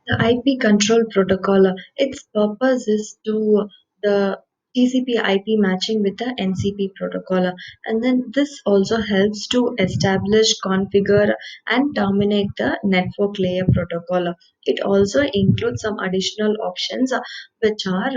The IP control protocol, its purpose is to the TCP IP matching with the NCP protocol, and then this also helps to establish, configure, and terminate the network layer protocol. It also includes some additional options which are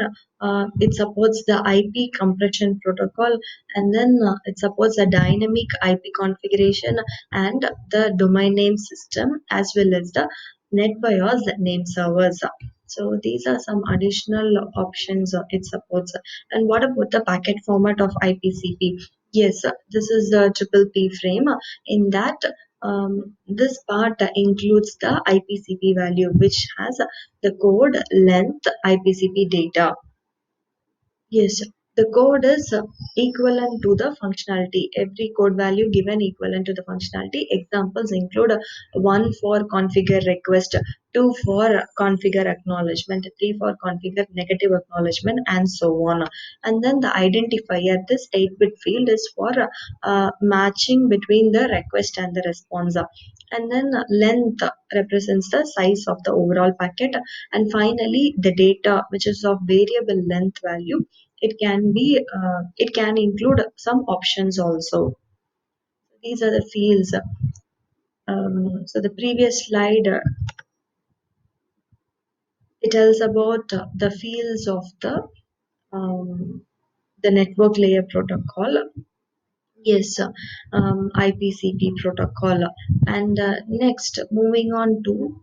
it supports the IP compression protocol, and then it supports a dynamic IP configuration and the domain name system as well as the NetBIOS name servers. So these are some additional options it supports. And what about the packet format of IPCP? Yes, this is the triple P frame. In that, this part includes the IPCP value, which has the code, length, IPCP data. Yes, the code is equivalent to the functionality. Every code value given equivalent to the functionality. Examples include one for configure request, two for configure acknowledgement, three for configure negative acknowledgement, and so on. And then the identifier, this 8-bit field is for matching between the request and the response. And then length represents the size of the overall packet. And finally, the data, which is of variable length value, it can include some options also. These are the fields. So the previous slide it tells about the fields of um, the network layer protocol. Yes, IPCP protocol. And next, moving on to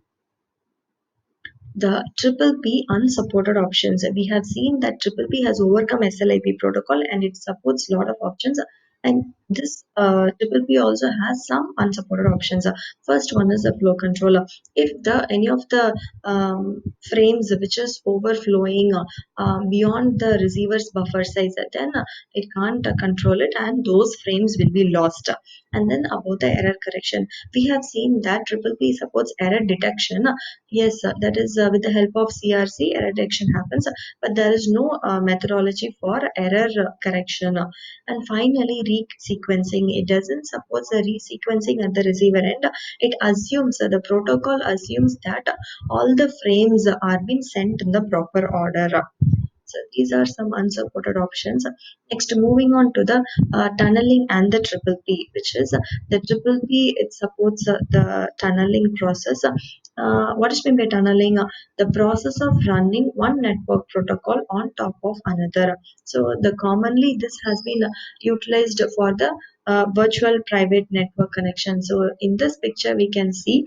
the triple P unsupported options. We have seen that triple P has overcome SLIP protocol and it supports a lot of options. And this triple P also has some unsupported options. First one is the flow controller. If the any of the frames which is overflowing beyond the receiver's buffer size, then it can't control it, and those frames will be lost. And then about the error correction, we have seen that triple P supports error detection. Yes, that is with the help of CRC, error detection happens, but there is no methodology for error correction. And finally, resequencing. It doesn't support the resequencing at the receiver end. It assumes the protocol assumes that all the frames are being sent in the proper order. So these are some unsupported options. Next, moving on to the tunneling and the triple P, which is the triple P. It supports the tunneling process. What is meant by tunneling? The process of running one network protocol on top of another. So the commonly this has been utilized for the virtual private network connection. So in this picture, we can see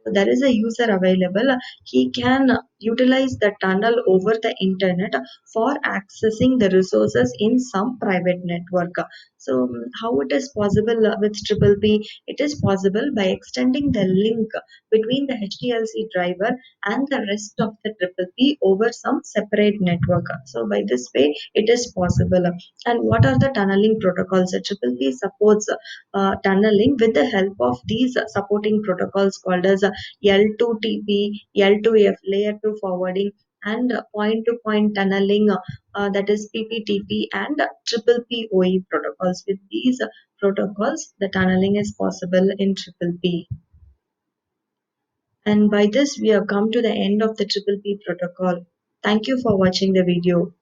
there is a user available. He can utilize the tunnel over the internet for accessing the resources in some private network. So how it is possible with triple P? It is possible by extending the link between the HDLC driver and the rest of the triple P over some separate network. So by this way it is possible. And what are the tunneling protocols? The triple P supports tunneling with the help of these supporting protocols called as L2TP, L2F, layer 2 forwarding, and point to point tunneling, that is PPTP, and triple PoE protocols. With these protocols, the tunneling is possible in triple P. And by this, we have come to the end of the triple P protocol. Thank you for watching the video.